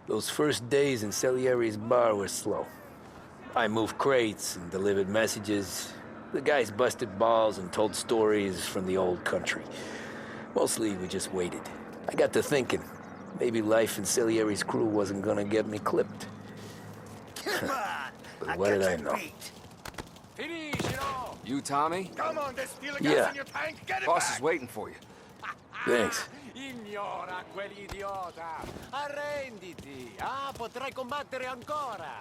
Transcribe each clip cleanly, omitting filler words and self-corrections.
Those first days in Salieri's bar were slow. I moved crates and delivered messages. The guys busted balls and told stories from the old country. Mostly, we just waited. I got to thinking, maybe life in Salieri's crew wasn't gonna get me clipped. Come on! But what did I know? Finish, you know! You, Tommy? Come on, there's still a Yeah. gas in your tank. Get it Boss back! is waiting for you. Thanks. Ignora quell'idiota! Arrenditi! Ah, potrai combattere ancora!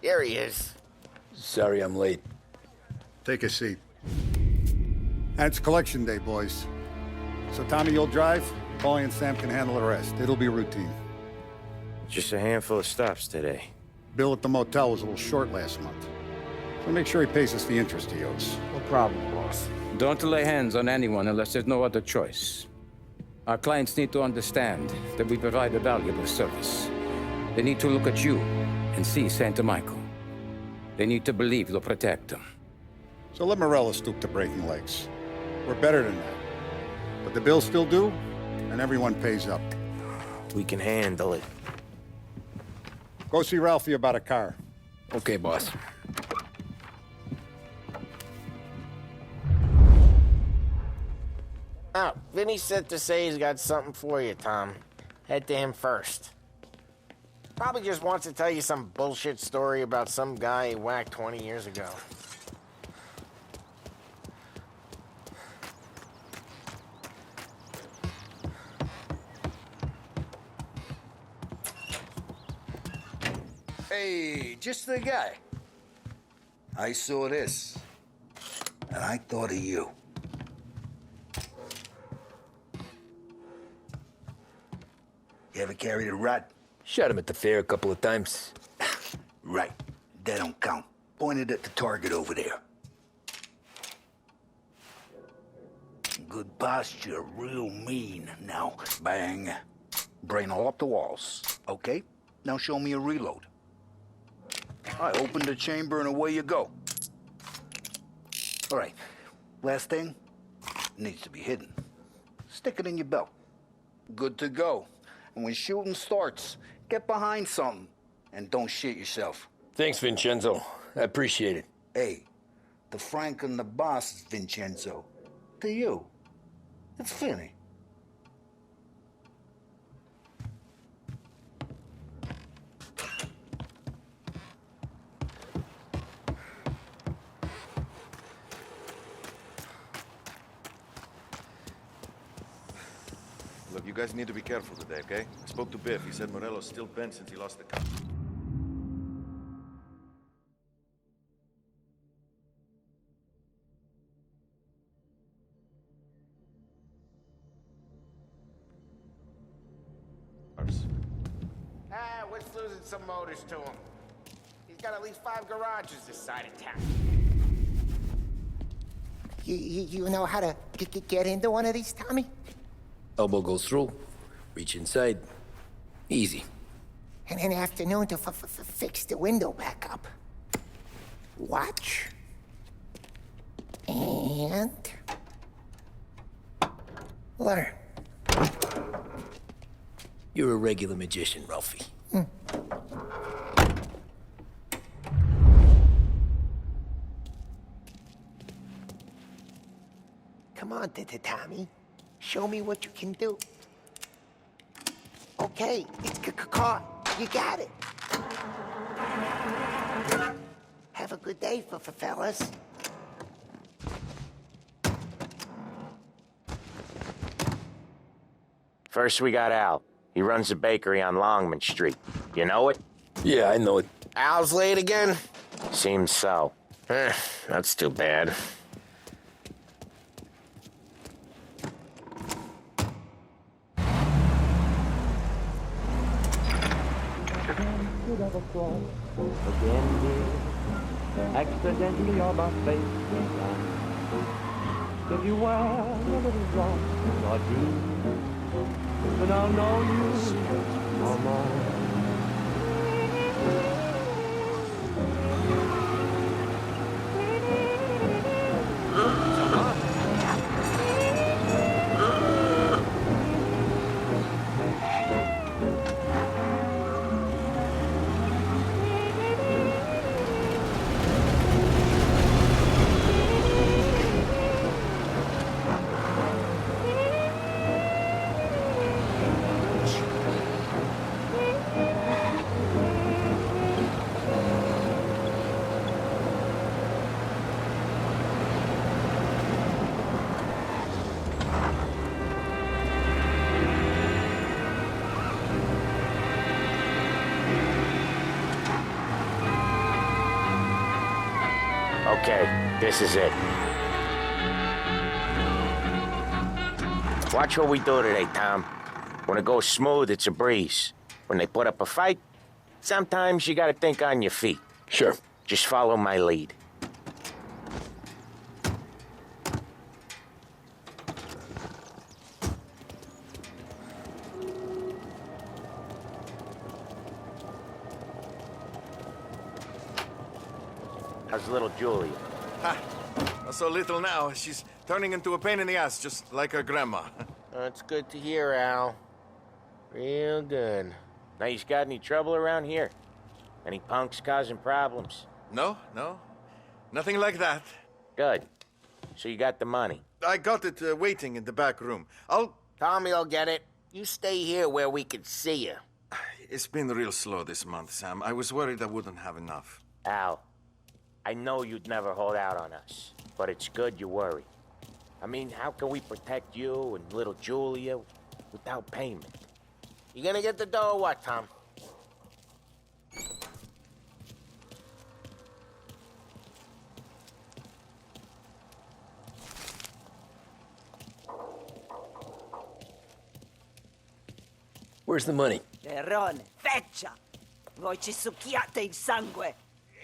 There he is. Sorry I'm late. Take a seat. And it's collection day, boys. So Tommy, you'll drive. Paulie and Sam can handle the rest. It'll be routine. Just a handful of stops today. Bill at the motel was a little short last month. So make sure he pays us the interest he owes. No problem, boss. Don't lay hands on anyone unless there's no other choice. Our clients need to understand that we provide a valuable service. They need to look at you and see Santa Michael. They need to believe you'll protect them. So let Morello stoop to breaking legs. We're better than that. But the bill's still due, and everyone pays up. We can handle it. Go see Ralphie about a car. Okay, boss. Oh, Vinny said to say he's got something for you, Tom. Head to him first. Probably just wants to tell you some bullshit story about some guy he whacked 20 years ago. Hey, just the guy. I saw this, and I thought of you. You ever carried a rat? Shot him at the fair a couple of times. Right. That don't count. Pointed at the target over there. Good posture, real mean. Now, bang. Brain all up the walls. Okay? Now show me a reload. I open the chamber and away you go. All right. Last thing. Needs to be hidden. Stick it in your belt. Good to go. And when shooting starts, get behind something. And don't shit yourself. Thanks, Vincenzo. I appreciate it. Hey, the Frank and the boss is Vincenzo. To you, it's Finny. Look, you guys need to be careful today, okay? I spoke to Biff. He said Morello's still bent since he lost the car. What's losing some motors to him? He's got at least 5 garages this side of town. You know how to get into one of these, Tommy? Elbow goes through. Reach inside. Easy. And an afternoon to fix the window back up. Watch. And... learn. You're a regular magician, Ralphie. Come on, Tommy. Show me what you can do. Okay, it's caught. You got it. Have a good day, fellas. First we got Al. He runs a bakery on Longman Street. You know it? Yeah, I know it. Al's late again? Seems so. That's too bad. Accidentally on my face. If you were a little wrong, or do, then I'll know you no more. Okay, this is it. Watch what we do today, Tom. When it goes smooth, it's a breeze. When they put up a fight, sometimes you gotta think on your feet. Sure. Just follow my lead. How's little Julia? Ha! Not so little now. She's turning into a pain in the ass, just like her grandma. It's good to hear, Al. Real good. Now, you got any trouble around here? Any punks causing problems? No. Nothing like that. Good. So you got the money? I got it waiting in the back room. Tommy'll get it. You stay here where we can see you. It's been real slow this month, Sam. I was worried I wouldn't have enough. Al, I know you'd never hold out on us, but it's good you worry. I mean, how can we protect you and little Julia without payment? You gonna get the dough or what, Tom? Where's the money? Perrone, feccia! Voi ci succhiate il sangue!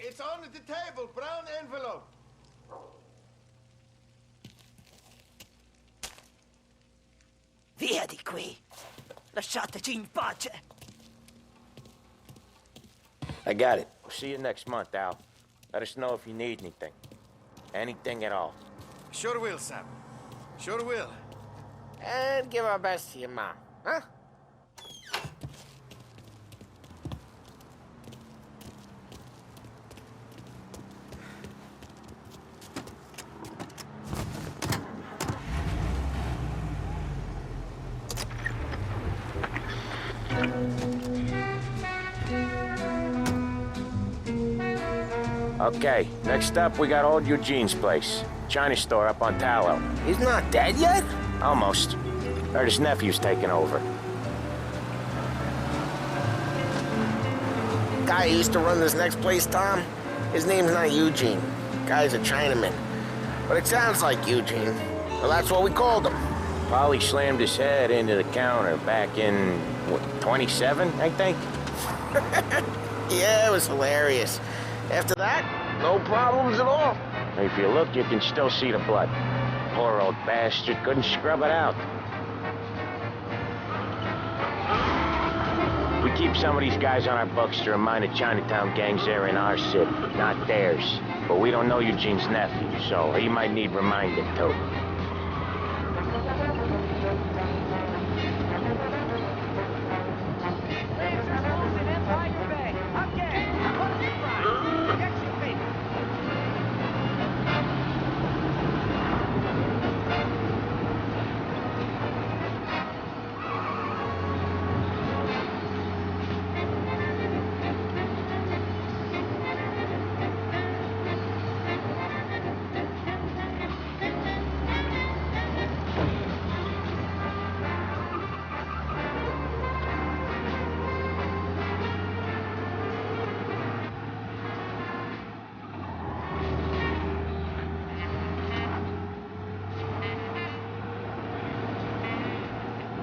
It's on the table, brown envelope. Via di qui! Lasciateci in pace! I got it. We'll see you next month, Al. Let us know if you need anything. Anything at all. Sure will, Sam. Sure will. And give our best to your mom, huh? Okay, next up we got old Eugene's place. China store up on Tallow. He's not dead yet? Almost. Heard his nephew's taking over. Guy who used to run this next place, Tom? His name's not Eugene. Guy's a Chinaman. But it sounds like Eugene. Well, that's what we called him. Paulie slammed his head into the counter back in, what, 27, I think? Yeah, it was hilarious. After that, no problems at all. If you look, you can still see the blood. Poor old bastard couldn't scrub it out. We keep some of these guys on our books to remind the Chinatown gangs they're in our city, not theirs. But we don't know Eugene's nephew, so he might need reminding too.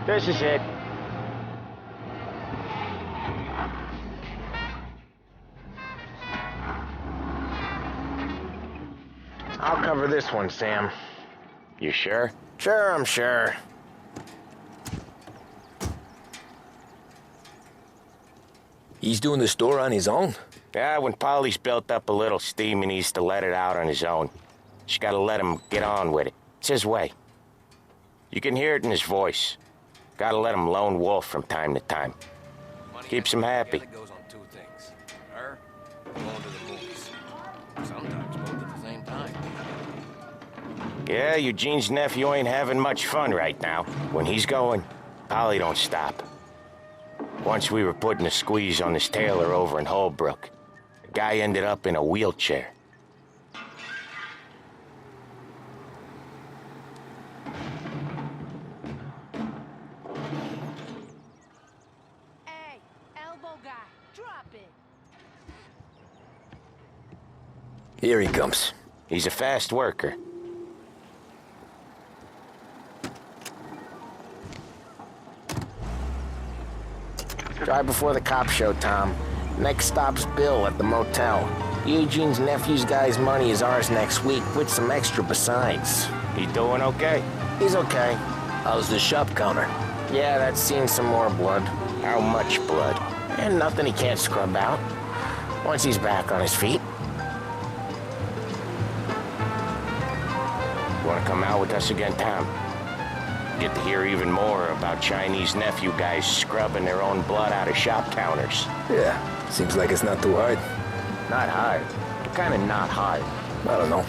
This is it. I'll cover this one, Sam. You sure? Sure, I'm sure. He's doing the store on his own? Yeah, when Paulie's built up a little steam, he needs to let it out on his own. Just gotta let him get on with it. It's his way. You can hear it in his voice. Gotta let him lone wolf from time to time. Keeps him happy. Goes on two things. Her, going to the movies. Sometimes both at the same time. Yeah, Eugene's nephew ain't having much fun right now. When he's going, Paulie don't stop. Once we were putting a squeeze on this tailor over in Holbrook. The guy ended up in a wheelchair. Hey, elbow guy, drop it. Here he comes. He's a fast worker. Drive before the cops show, Tom. Next stop's Bill at the motel. Eugene's nephew's guy's money is ours next week, with some extra besides. He doing okay? He's okay. How's the shop counter? Yeah, that's seen some more blood. How much blood? And nothing he can't scrub out. Once he's back on his feet. You wanna come out with us again, Tom? Get to hear even more about Chinese nephew guys scrubbing their own blood out of shop counters. Yeah, seems like it's not too hard. Not hard. Kinda not hard. I don't know.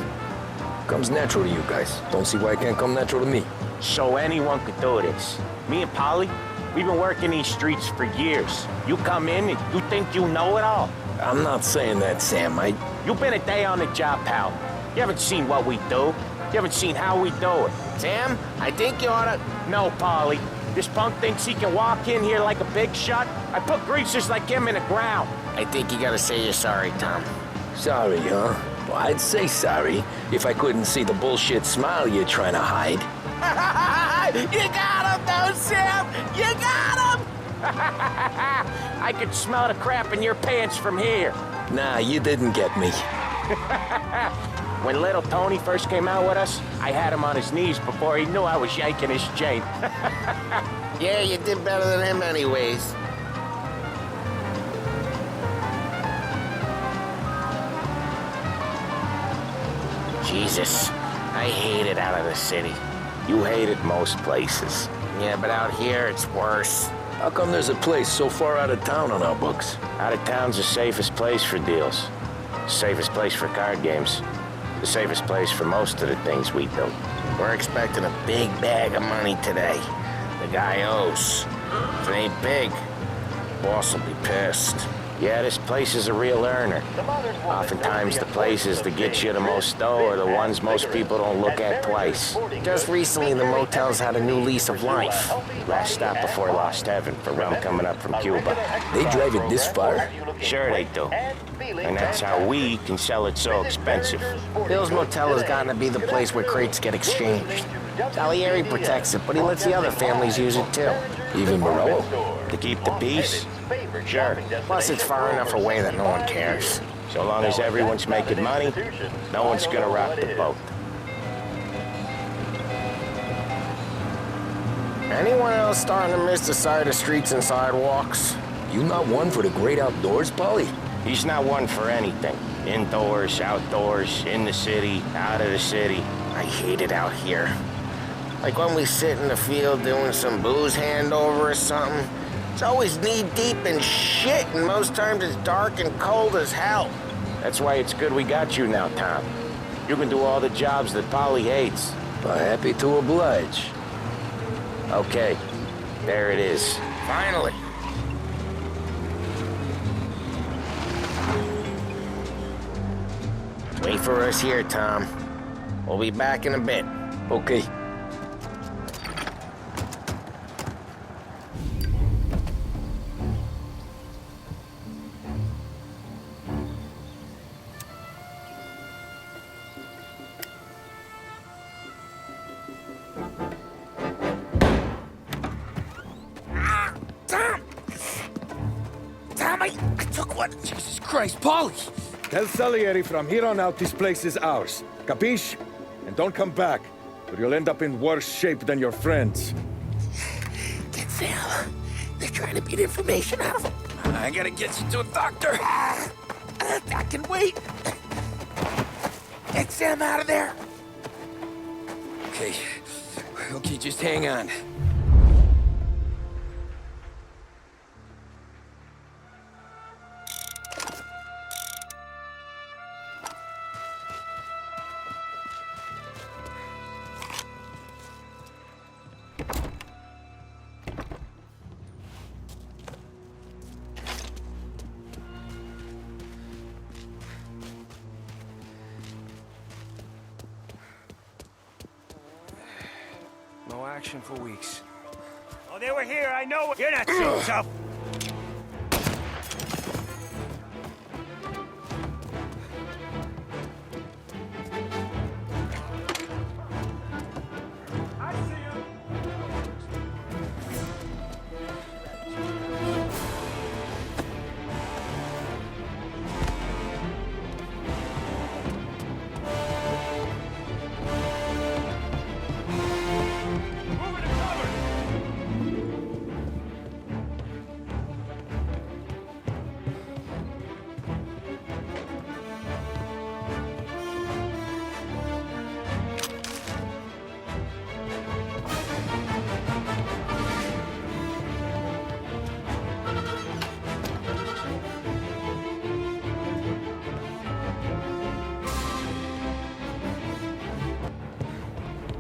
Comes natural to you guys. Don't see why it can't come natural to me. So anyone could do this. Me and Paulie, we've been working these streets for years. You come in and you think you know it all. I'm not saying that, Sam. You've been a day on the job, pal. You haven't seen what we do. You haven't seen how we do it. Sam, I think you oughta... No, Paulie. This punk thinks he can walk in here like a big shot. I put greasers like him in the ground. I think you gotta say you're sorry, Tom. Sorry, huh? Well, I'd say sorry if I couldn't see the bullshit smile you're trying to hide. You got him, though, Sam! You got him! I could smell the crap in your pants from here. Nah, you didn't get me. When little Tony first came out with us, I had him on his knees before he knew I was yanking his chain. Yeah, you did better than him anyways. Jesus, I hate it out of the city. You hate it most places. Yeah, but out here, it's worse. How come there's a place so far out of town on our books? Out of town's the safest place for deals. Safest place for card games. The safest place for most of the things we do. We're expecting a big bag of money today. The guy owes. If it ain't big, boss will be pissed. Yeah, this place is a real earner. Oftentimes the places that get you the most dough are the ones most people don't look at twice. Just recently, the motel's had a new lease of life. Last stop before Lost Heaven for rum coming up from Cuba. They drive it this far? Sure they do. And that's how we can sell it so expensive. Bill's Motel has gotten to be the place where crates get exchanged. Salieri protects it, but he lets the other families use it too. Even Morello? To keep the peace? Sure. Plus, it's far enough away that no one cares. So long as everyone's making money, no one's gonna rock the boat. Anyone else starting to miss the side of streets and sidewalks? You not one for the great outdoors, Paulie? He's not one for anything. Indoors, outdoors, in the city, out of the city. I hate it out here. Like when we sit in the field doing some booze handover or something. It's always knee-deep in shit, and most times it's dark and cold as hell. That's why it's good we got you now, Tom. You can do all the jobs that Paulie hates. But happy to oblige. Okay, there it is. Finally. Wait for us here, Tom. We'll be back in a bit. Okay. I took one. Jesus Christ, Paulie! Tell Salieri from here on out this place is ours. Capiche? And don't come back, or you'll end up in worse shape than your friends. Get Sam. They're trying to beat information out of him. I gotta get you to a doctor. I can wait. Get Sam out of there. Okay. Okay, just hang on. No action for weeks. Oh, they were here, I know. You're not so tough.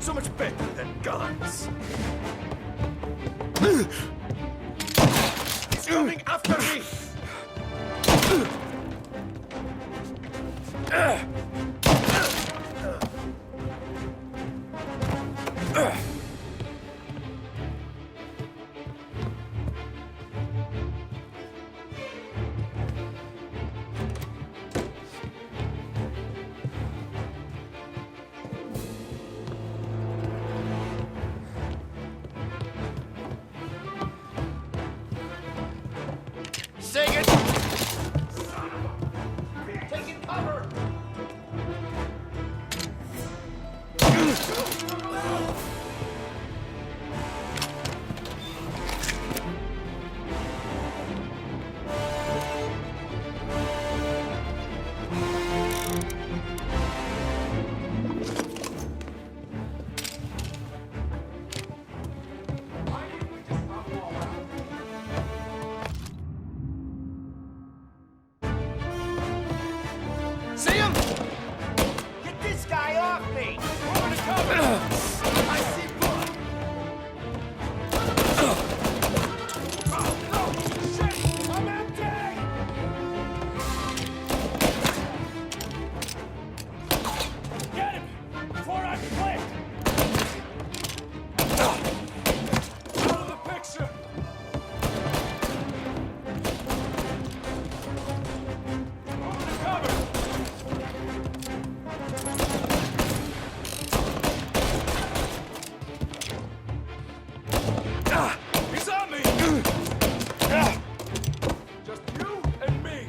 So much better than guns. He's coming after me! Sing it! Taking cover! See him? Get this guy off me! Over to cover! I see blood! Oh, no! Shit! I'm empty! Get him! Before I click! Out of the picture! Over to cover! He's on me! Just you and me!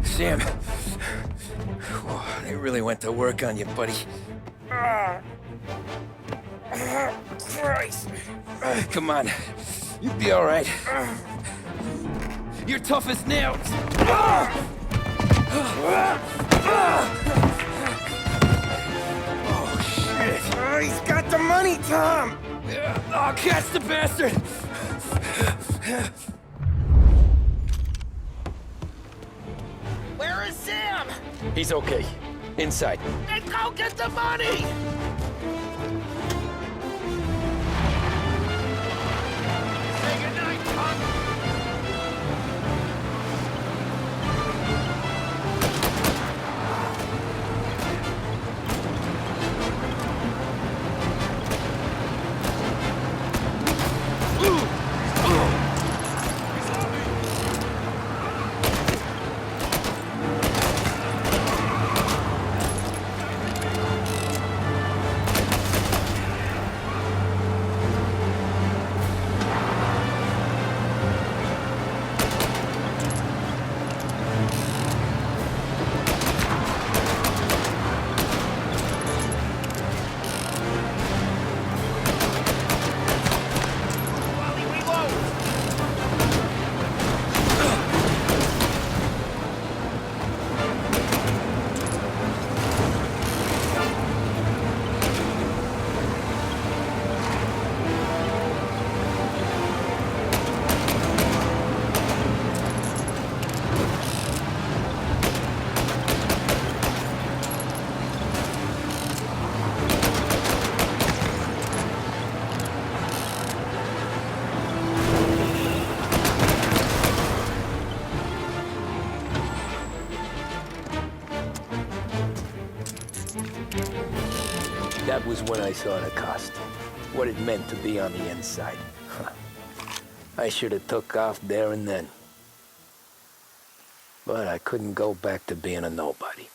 Sam. Whoa, they really went to work on you, buddy. Christ. Come on. You'll be all right. You're tough as nails. Oh, shit. Oh, he's got the money, Tom! Oh, catch the bastard! Where is Sam? He's okay. Inside. Then go get the money! Say goodnight, punk! That was when I saw the cost. What it meant to be on the inside. Huh. I should have took off there and then. But I couldn't go back to being a nobody.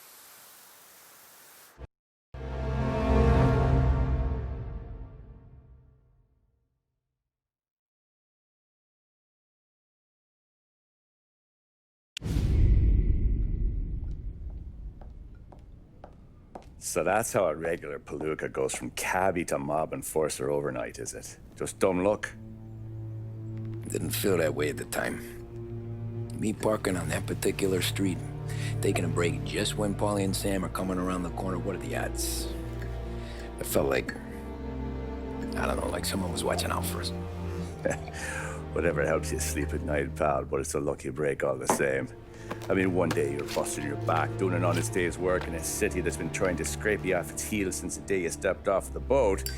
So that's how a regular palooka goes from cabbie to mob enforcer overnight, is it? Just dumb luck? Didn't feel that way at the time. Me parking on that particular street, Taking a break just when Paulie and Sam are coming around the corner. What are the odds? I felt like, I don't know, like someone was watching out for us. Whatever helps you sleep at night, pal, but it's a lucky break all the same. I mean, one day you're busting your back, doing an honest day's work in a city that's been trying to scrape you off its heels since the day you stepped off the boat,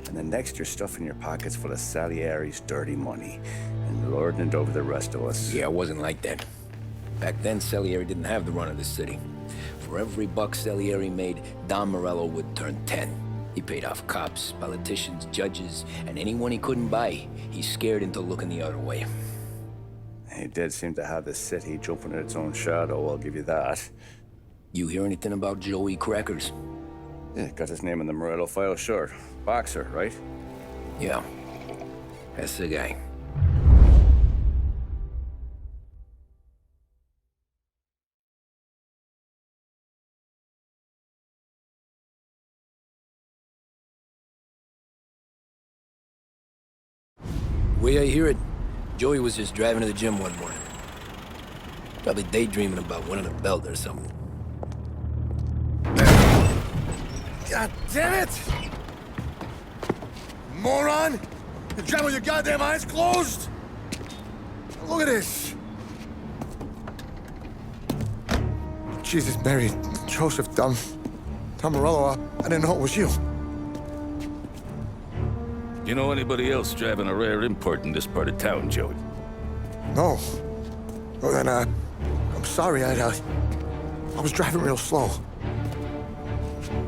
and the next you're stuffing your pockets full of Salieri's dirty money and lording it over the rest of us. Yeah, it wasn't like that. Back then, Salieri didn't have the run of the city. For every buck Salieri made, Don Morello would turn 10. He paid off cops, politicians, judges, and anyone he couldn't buy, he scared into looking the other way. He did seem to have the city jumping at its own shadow, I'll give you that. You hear anything about Joey Crackers? Yeah, got his name in the Morello file, sure. Boxer, right? Yeah, that's the guy. Way I hear it, Joey was just driving to the gym one morning. Probably daydreaming about winning a belt or something. God damn it! Moron! You're driving with your goddamn eyes closed! Look at this! Jesus, Mary, Joseph, Tom Morello, I didn't know it was you. You know anybody else driving a rare import in this part of town, Joey? No. Well, then, I'm sorry, I was driving real slow.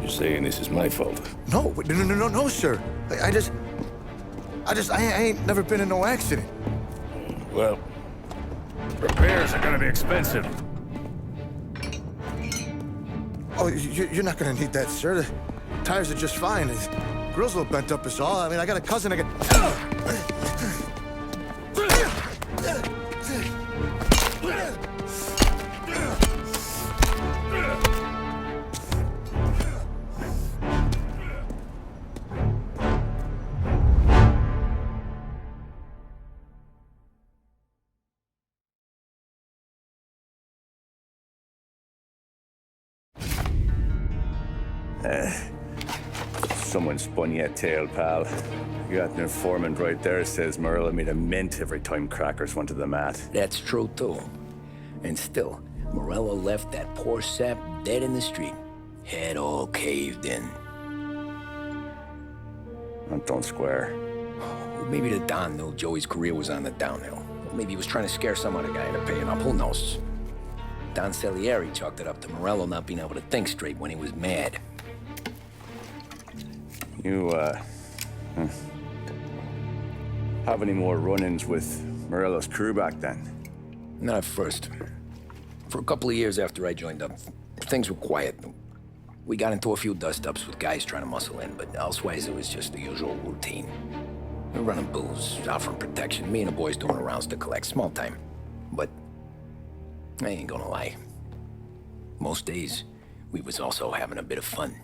You're saying this is my fault? No, no, sir. I ain't never been in no accident. Well, repairs are gonna be expensive. Oh, you're not gonna need that, sir. The tires are just fine. The grill's a little bent up is all. I mean, I got a cousin I can... Someone spun you a tale, pal. You got an informant right there says Morello made a mint every time Crackers went to the mat. That's true, too. And still, Morello left that poor sap dead in the street. Head all caved in. Don't square. Maybe the Don knew Joey's career was on the downhill. Maybe he was trying to scare some other guy into paying up. Who knows? Don Salieri chalked it up to Morello not being able to think straight when he was mad. You, have any more run-ins with Morello's crew back then? Not at first. For a couple of years after I joined up, things were quiet. We got into a few dust-ups with guys trying to muscle in, but elsewise it was just the usual routine. We were running booze, offering protection, me and the boys doing rounds to collect, small time. But I ain't gonna lie. Most days, we was also having a bit of fun.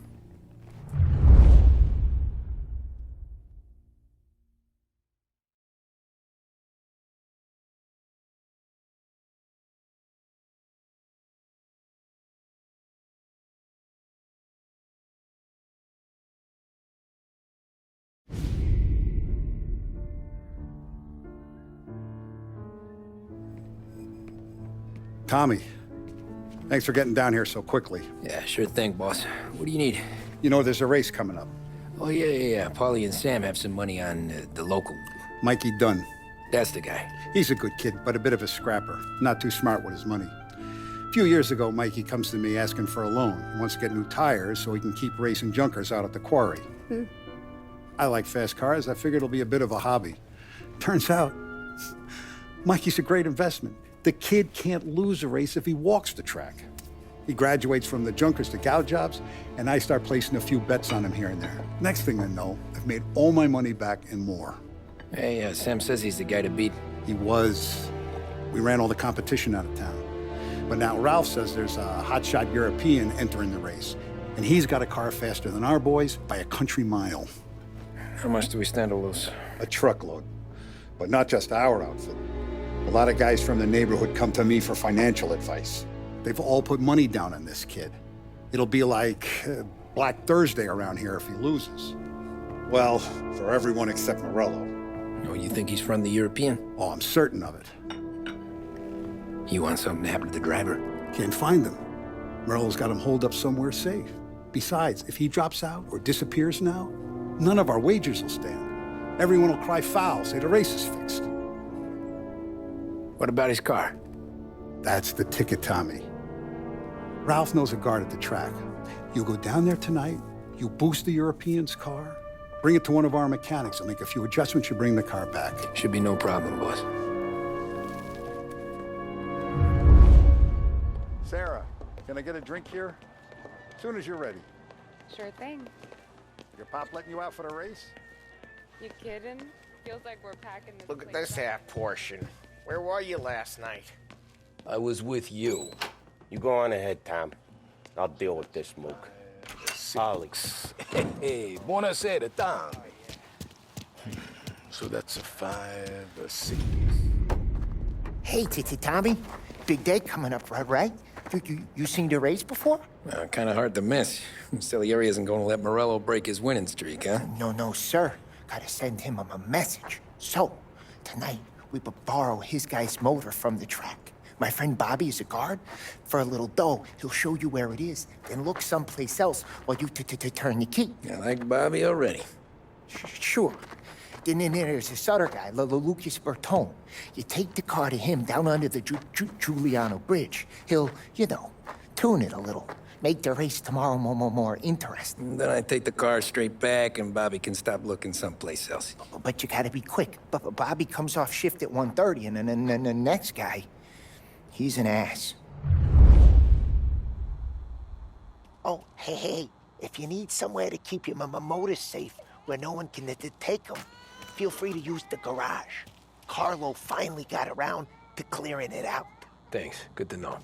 Tommy, thanks for getting down here so quickly. Yeah, sure thing, boss. What do you need? You know, there's a race coming up. Oh, yeah. Paulie and Sam have some money on the local. Mikey Dunn. That's the guy. He's a good kid, but a bit of a scrapper. Not too smart with his money. A few years ago, Mikey comes to me asking for a loan. He wants to get new tires so he can keep racing junkers out at the quarry. I like fast cars. I figured it'll be a bit of a hobby. Turns out, Mikey's a great investment. The kid can't lose a race if he walks the track. He graduates from the junkers to gal jobs, and I start placing a few bets on him here and there. Next thing I know, I've made all my money back and more. Hey, Sam says he's the guy to beat. He was. We ran all the competition out of town. But now Ralph says there's a hotshot European entering the race, and he's got a car faster than our boys by a country mile. How much do we stand to lose? A truckload. But not just our outfit. A lot of guys from the neighborhood come to me for financial advice. They've all put money down on this kid. It'll be like Black Thursday around here if he loses. Well, for everyone except Morello. Oh, you think he's from the European? Oh, I'm certain of it. You want something to happen to the driver? Can't find him. Morello's got him holed up somewhere safe. Besides, if he drops out or disappears now, none of our wagers will stand. Everyone will cry foul, say the race is fixed. What about his car? That's the ticket, Tommy. Ralph knows a guard at the track. You go down there tonight, you boost the European's car, bring it to one of our mechanics, and make a few adjustments, you bring the car back. Should be no problem, boss. Sarah, can I get a drink here? As soon as you're ready. Sure thing. Your pop letting you out for the race? You kidding? Feels like we're packing this Look at place this up. half portion. Where were you last night? I was with you. You go on ahead, Tom. I'll deal with this mook. Alex. Hey, buonasera, Tom. So that's a 5, a 6. Hey, Tommy. Big day coming up, right? You seen the race before? Kind of hard to miss. Salieri isn't going to let Morello break his winning streak, huh? No, sir. Gotta send him a message. So, tonight, we borrow his guy's motor from the track. My friend Bobby is a guard. For a little dough, he'll show you where it is, then look someplace else while you turn the key. I like Bobby already. Sure. Then there's this other guy, Lucas Bertone. You take the car to him down under the Giuliano Bridge. He'll, tune it a little. Make the race tomorrow more interesting. Then I take the car straight back, and Bobby can stop looking someplace else. But you gotta be quick. But Bobby comes off shift at 1:30, and then the next guy, he's an ass. Oh, hey, if you need somewhere to keep your motor safe where no one can take them, feel free to use the garage. Carlo finally got around to clearing it out. Thanks. Good to know.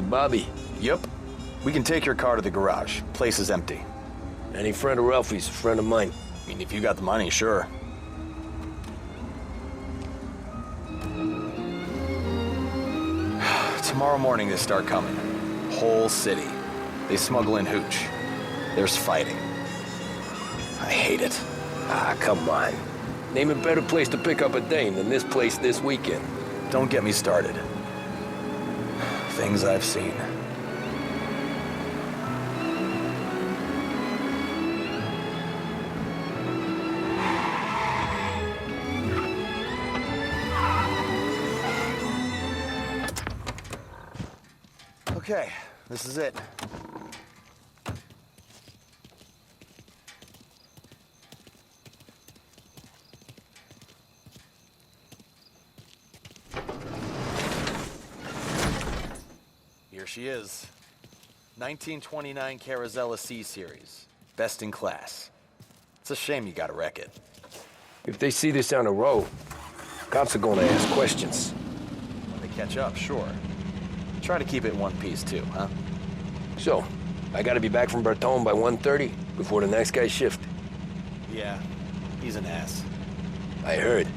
Bobby? Yep. We can take your car to the garage. Place is empty. Any friend of Ralphie's, a friend of mine. I mean, if you got the money, sure. Tomorrow morning they start coming. Whole city. They smuggle in hooch. There's fighting. I hate it. Ah, come on. Name a better place to pick up a dame than this place this weekend. Don't get me started. Things I've seen. Okay, this is it. Here she is. 1929 Carazella C Series. Best in class. It's a shame you gotta wreck it. If they see this on the road, cops are gonna ask questions. When they catch up, sure. Try to keep it in one piece too, huh? So, I gotta be back from Bertone by 1:30 before the next guy's shift. Yeah, he's an ass. I heard.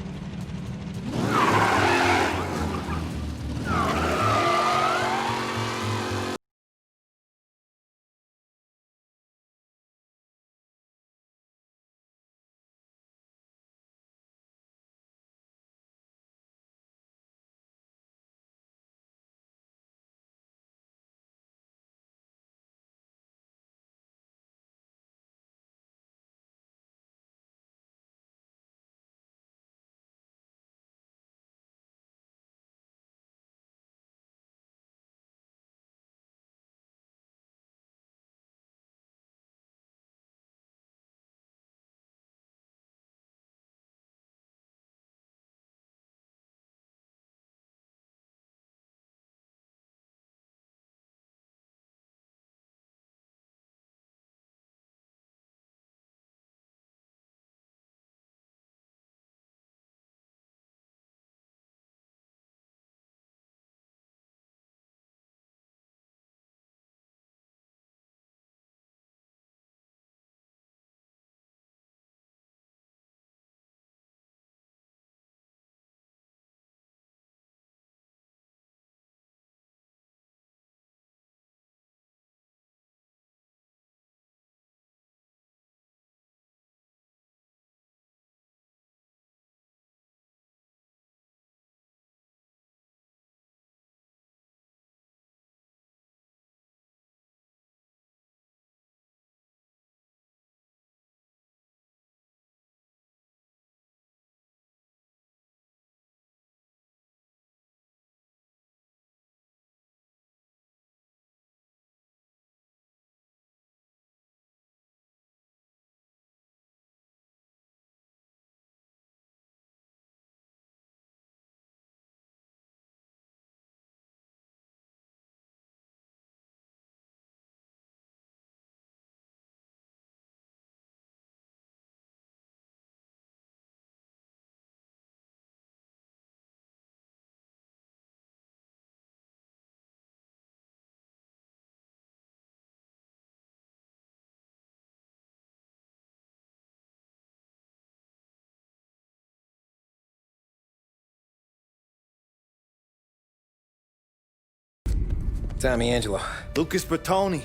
Tommy, Angelo. Lucas Bertoni.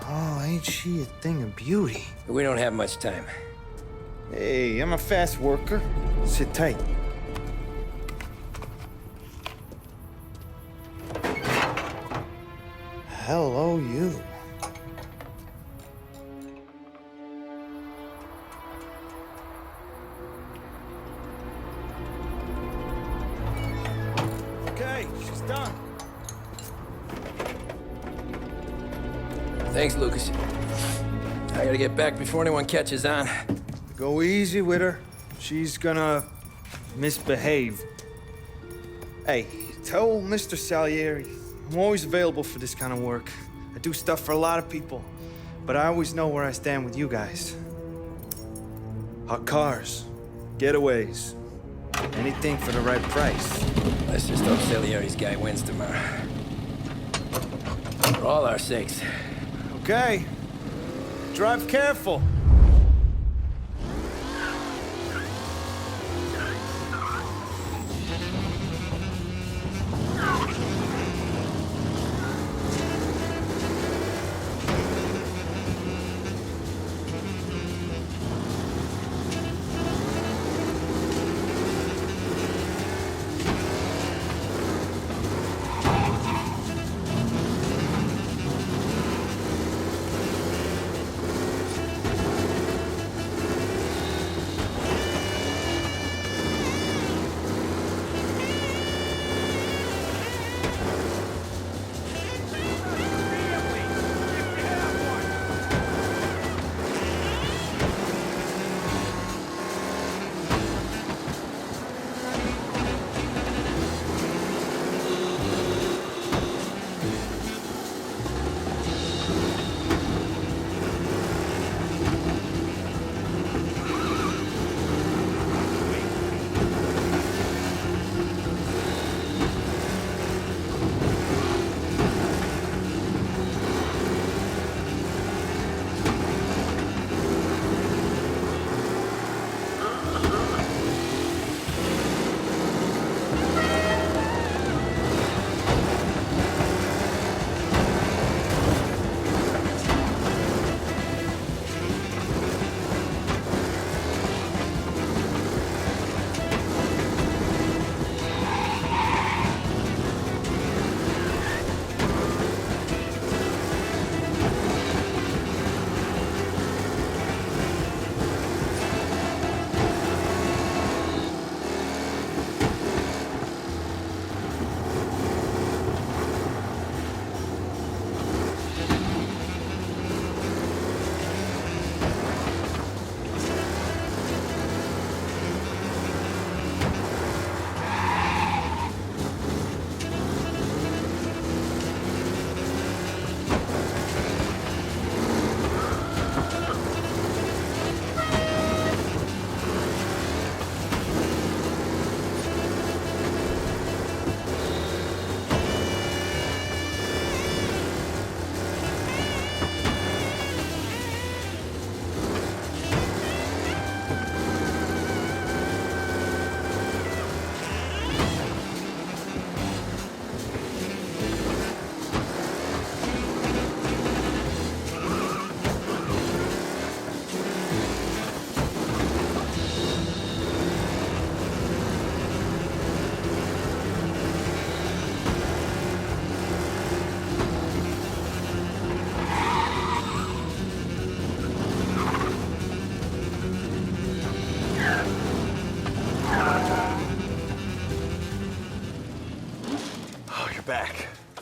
Oh, ain't she a thing of beauty? We don't have much time. Hey, I'm a fast worker. Sit tight. Hello, you. Okay, she's done. Thanks, Lucas. I gotta get back before anyone catches on. Go easy with her. She's gonna misbehave. Hey, tell Mr. Salieri I'm always available for this kind of work. I do stuff for a lot of people, but I always know where I stand with you guys. Hot cars, getaways, anything for the right price. Let's just hope Salieri's guy wins tomorrow. For all our sakes. Okay. Drive careful.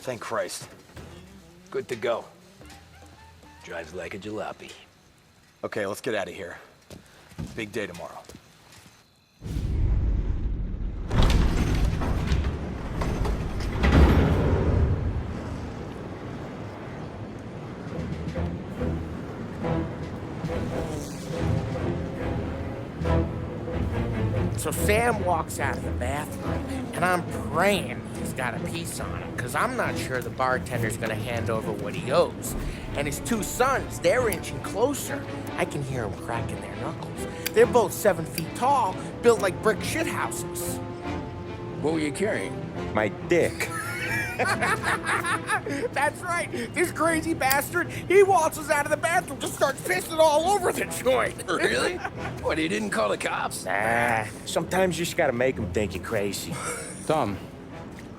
Thank Christ. Good to go. Drives like a jalopy. Okay, let's get out of here. Big day tomorrow. So Sam walks out of the bathroom, and I'm praying he's got a piece on him, because I'm not sure the bartender's gonna hand over what he owes. And his two sons, they're inching closer. I can hear them cracking their knuckles. They're both 7 feet tall, built like brick shithouses. What were you carrying? My dick. That's right. This crazy bastard, he waltzes out of the bathroom, just starts pissing all over the joint. Really? What, he didn't call the cops? Nah, sometimes you just gotta make them think you're crazy. Tom,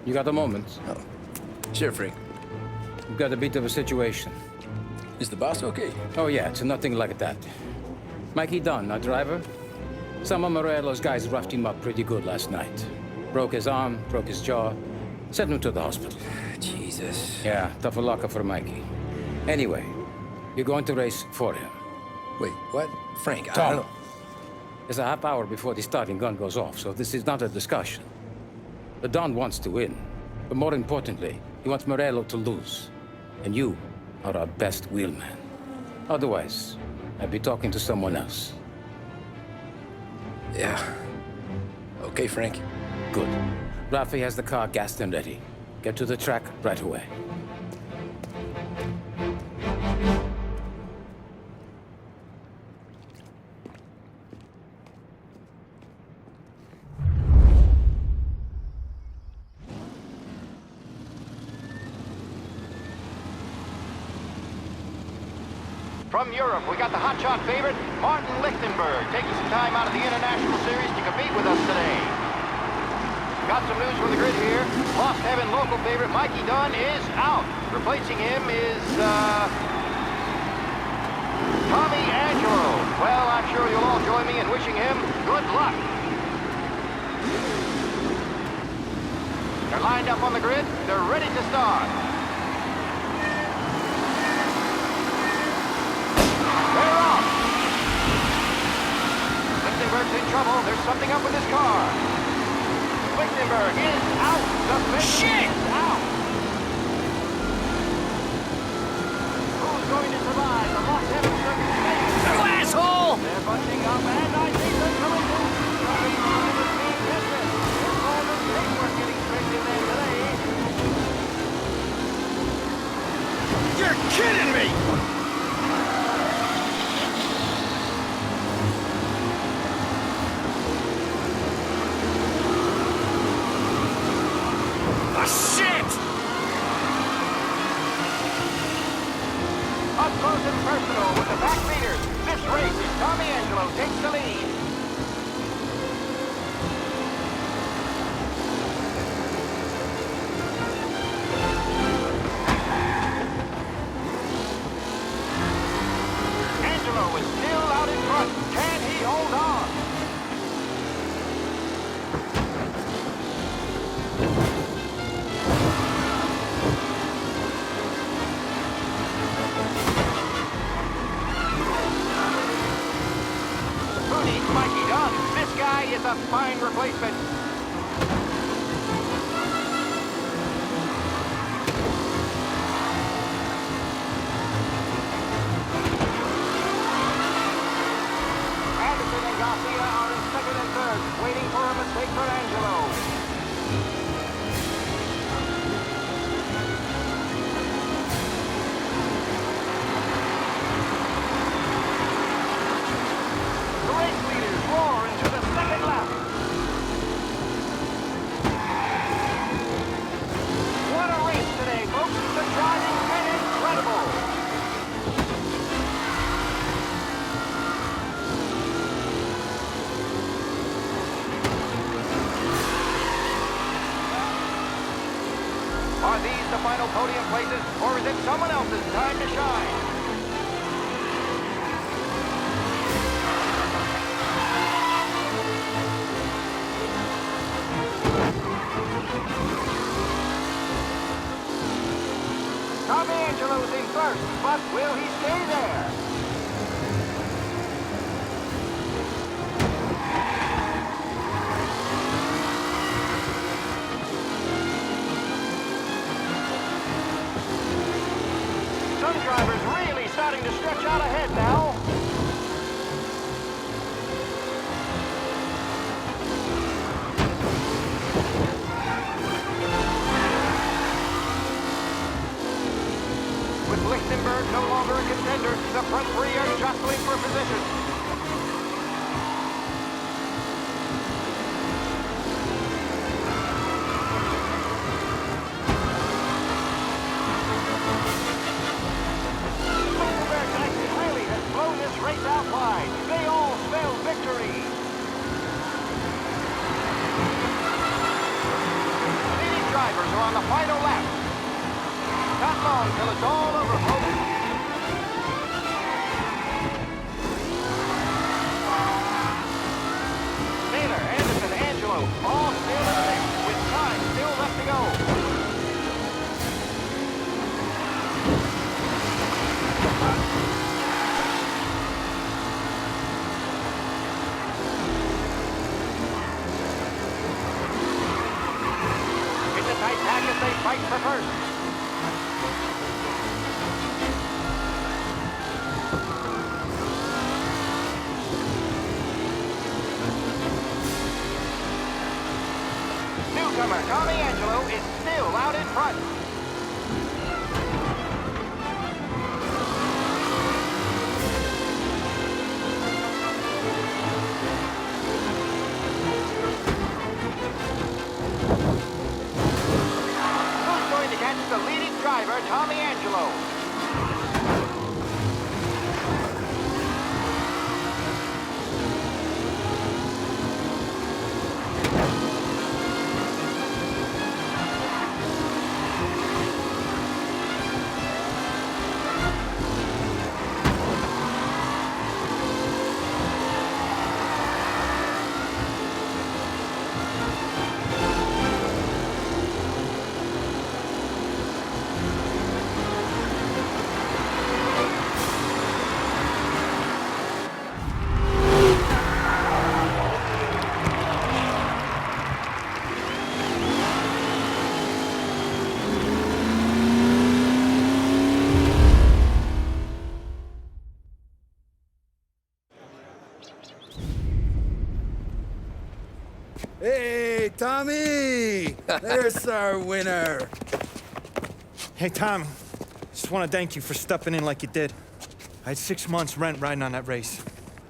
you got a moment? Oh. Sure, Frank. We've got a bit of a situation. Is the boss okay? Oh, yeah, it's nothing like that. Mikey Dunn, our driver. Some of Morello's guys roughed him up pretty good last night. Broke his arm, broke his jaw. Sent him to the hospital. Jesus. Yeah, tough luck for Mikey. Anyway, you're going to race for him. Wait, what? Frank, I Tom, don't... it's a half hour before the starting gun goes off, so this is not a discussion. The Don wants to win, but more importantly, he wants Morello to lose. And you are our best wheelman. Otherwise, I'd be talking to someone else. Yeah. Okay, Frank. Good. Rafi has the car gassed and ready. Get to the track right away. From Europe, we got the hotshot favorite, Martin Lichtenberg, taking some time out of the International Series to compete with us today. Got some news from the grid here. Lost Heaven local favorite Mikey Dunn is out. Replacing him is, Tommy Angelo. Well, I'm sure you'll all join me in wishing him good luck. They're lined up on the grid. They're ready to start. They're off. Lichtenberg's in trouble. There's something up with his car. Lichtenberg is out. Shit! Out. Who's going to survive the Lost Heaven Circuit phase? You asshole! They're bunching up, and I think they're coming through. Driving on in the speed business. There's all the paperwork getting straight in there today. You're kidding me! Up close and personal with the back leaders. This race is Tommy Angelo takes the lead. Angelo is still out in front. Can he hold on? Mikey Dunn. This guy is a fine replacement. Anderson and Garcia are in second and third, waiting for a mistake for Angelo. Roar into the second lap. What a race today, folks. The driving's been incredible. Are these the final podium places, or is it someone else's time to shine? but will he stay there? Some drivers really starting to stretch out ahead now. With Lichtenberg no longer a contender, the front three are jostling for position. Lichtenberg really has blown this race out wide. They all spell victory. Leading drivers are on the final lap. Not long till it's all over, folks. Taylor, Anderson, Angelo, all still in the mix, with time still left to go. It's a tight pack as they fight for first. Newcomer Tommy Angelo is still out in front. Who's going to catch the leading driver, Tommy Angelo? Hey, Tommy! There's our winner. Hey, Tommy. Just want to thank you for stepping in like you did. I had 6 months rent riding on that race.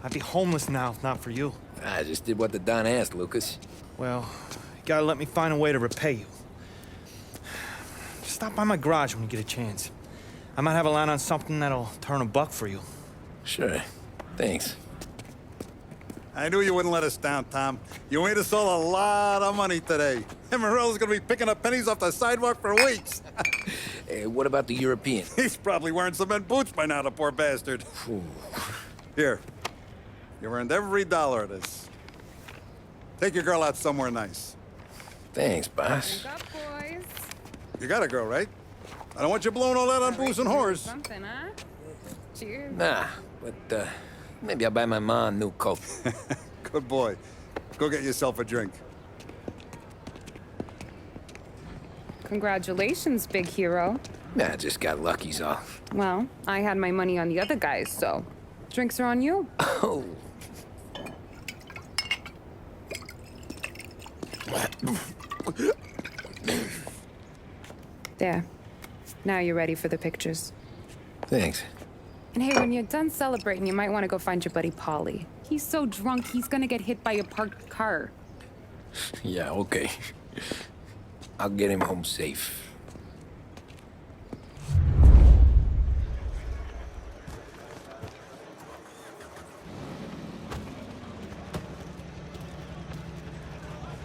I'd be homeless now if not for you. I just did what the Don asked, Lucas. Well, you gotta let me find a way to repay you. Stop by my garage when you get a chance. I might have a line on something that'll turn $1 for you. Sure. Thanks. I knew you wouldn't let us down, Tom. You made us all a lot of money today. And Morello's gonna be picking up pennies off the sidewalk for weeks. Hey, what about the European? He's probably wearing cement boots by now, the poor bastard. Here. You've earned every dollar of this. Take your girl out somewhere nice. Thanst, boss. What's up, boys? You got a girl, right? I don't want you blowing all that on booze and whores. Something, huh? Cheers. Nah, but, maybe I'll buy my mom a new coat. Good boy. Go get yourself a drink. Congratulations, big hero. Nah, just got lucky's all. Well, I had my money on the other guys, so drinks are on you. Oh. There. Now you're ready for the pictures. Thanks. And hey, when you're done celebrating, you might want to go find your buddy Paulie. He's so drunk, he's gonna get hit by a parked car. Yeah, okay. I'll get him home safe.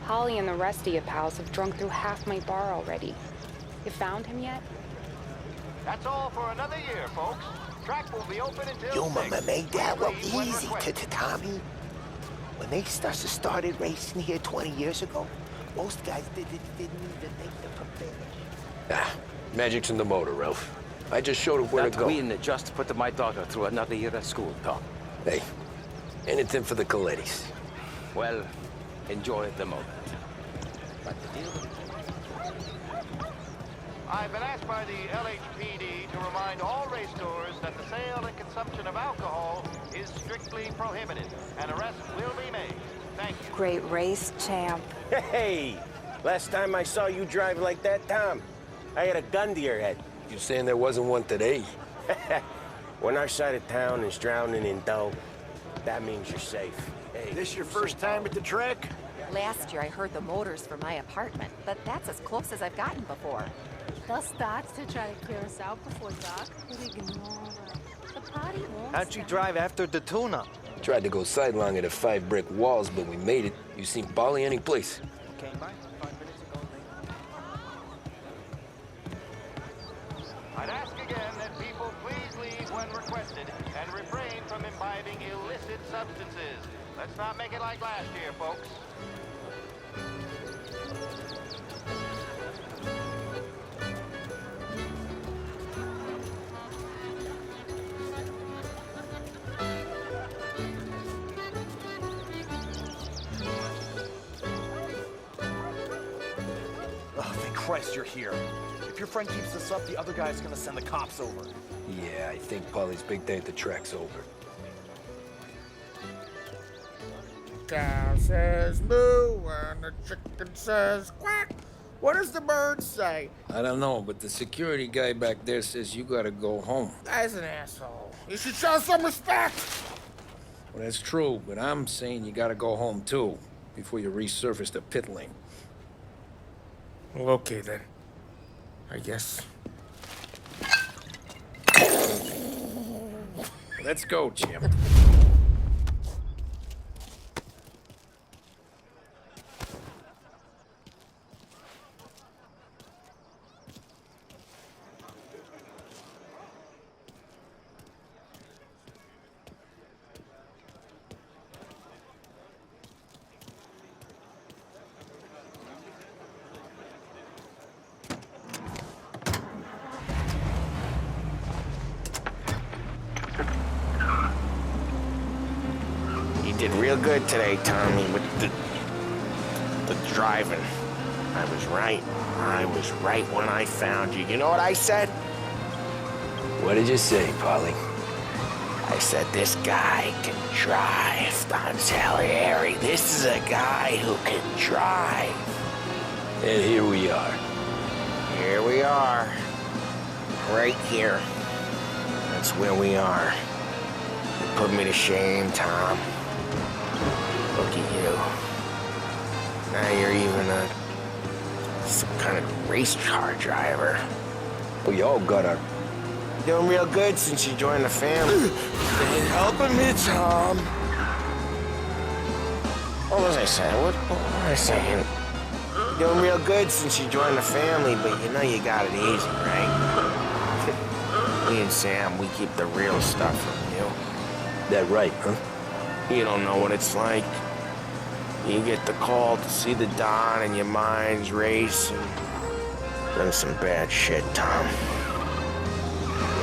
Paulie and the rest of you pals have drunk through half my bar already. You found him yet? That's all for another year, folks. Track will be open until Your 6. mama made that look Please, when easy requested. to Tommy. When they started racing here 20 years ago, most guys didn't even make the finish. Ah, magic's in the motor, Ralph. I just showed her where to go. Queen just put my daughter through another year at school, Tom. Hey, anything for the Collettis. Well, enjoy the moment. But the deal... I've been asked by the LHPD to remind all race tours that the sale and consumption of alcohol is strictly prohibited. An arrest will be made. Thank you. Great race, champ. Hey! Last time I saw you drive like that, Tom, I had a gun to your head. You saying there wasn't one today? When our side of town is drowning in dough, that means you're safe. Hey, This your first time at the track? Last year I heard the motors from my apartment, but that's as close as I've gotten before. They'll start to try to clear us out before dark, but ignore them. The party won't How'd you stop. drive after the tuna? Tried to go sidelong at the 5 brick walls, but we made it. You seen Paulie any place? Came by 5 minutes ago. I'd ask again that people please leave when requested and refrain from imbibing illicit substances. Let's not make it like last year, folks. Oh, thank Christ you're here. If your friend keeps this up, the other guy's gonna send the cops over. Yeah, I think Paulie's big day at the track's over. Cow says moo and the chicken says quack. What does the bird say? I don't know, but the security guy back there says you gotta go home. Guy's an asshole. You should show some respect. Well, that's true, but I'm saying you gotta go home too, before you resurface the pit lane. Well, okay then. I guess. Let's go, champ. You did real good today, Tommy, with the driving. I was right. I was right when I found you. You know what I said? What did you say, Paulie? I said, this guy can drive, Don Salieri. This is a guy who can drive. And here we are. Here we are. Right here. That's where we are. You put me to shame, Tom. Look at you. Now you're even some kind of race car driver. We all got our... Doing real good since you joined the family. Ain't helping me, Tom. What was I saying? What was I saying? Doing real good since you joined the family, but you know you got it easy, right? Me and Sam, we keep the real stuff from you. That right, huh? You don't know what it's like. You get the call to see the Don and your mind's racing. Done some bad shit, Tom.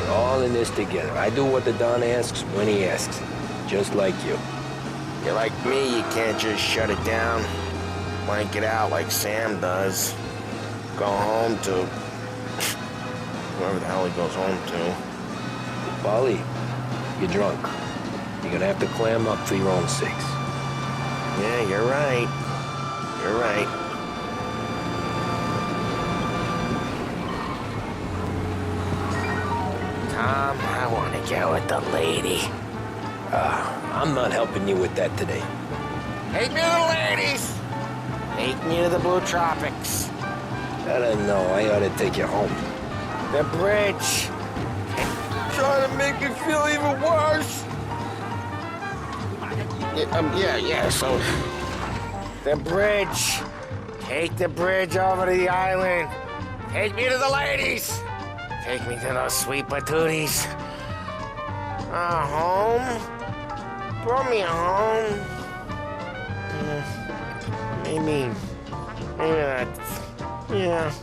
We're all in this together. I do what the Don asks when he asks. Just like you. You're like me, you can't just shut it down. Blank it out like Sam does. Go home to... whoever the hell he goes home to. Paulie, you're drunk. You're gonna have to clam up for your own sakes. Yeah, you're right. You're right. Tom, I want to get with the lady. I'm not helping you with that today. Take me to the ladies! Take me to the Blue Tropics. I don't know. I ought to take you home. The bridge. Trying to make me feel even worse. Yeah, so... the bridge. Take the bridge over to the island. Take me to the ladies. Take me to those sweet patooties. Home? Brought me home. Maybe that's... yeah,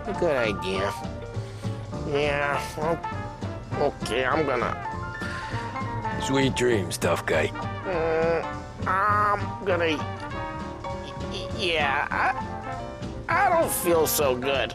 a good idea. Yeah, well, okay, I'm gonna... Sweet dreams, tough guy. I'm gonna... Yeah, I don't feel so good.